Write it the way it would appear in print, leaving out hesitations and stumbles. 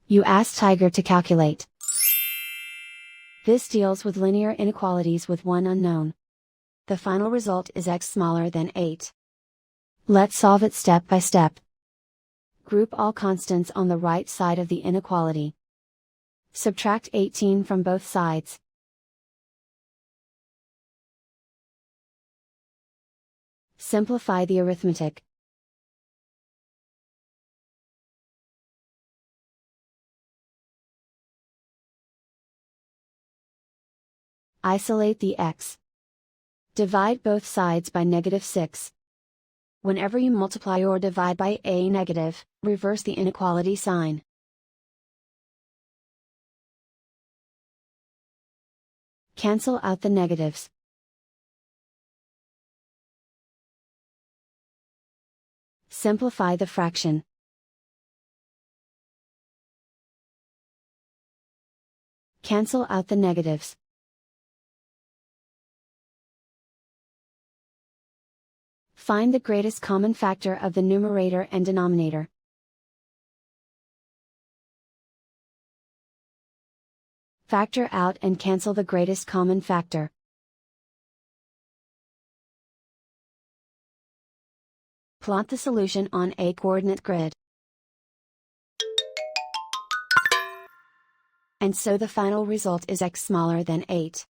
You ask Tiger to calculate. This deals with linear inequalities with one unknown. The final result is x smaller than 8. Let's solve it step by step. Group all constants on the right side of the inequality. Subtract 18 from both sides. Simplify the arithmetic. Isolate the x. Divide both sides by -6. Whenever you multiply or divide by a negative, reverse the inequality sign. Cancel out the negatives. Simplify the fraction. Cancel out the negatives. Find the greatest common factor of the numerator and denominator. Factor out and cancel the greatest common factor. Plot the solution on a coordinate grid. And so the final result is x smaller than 8.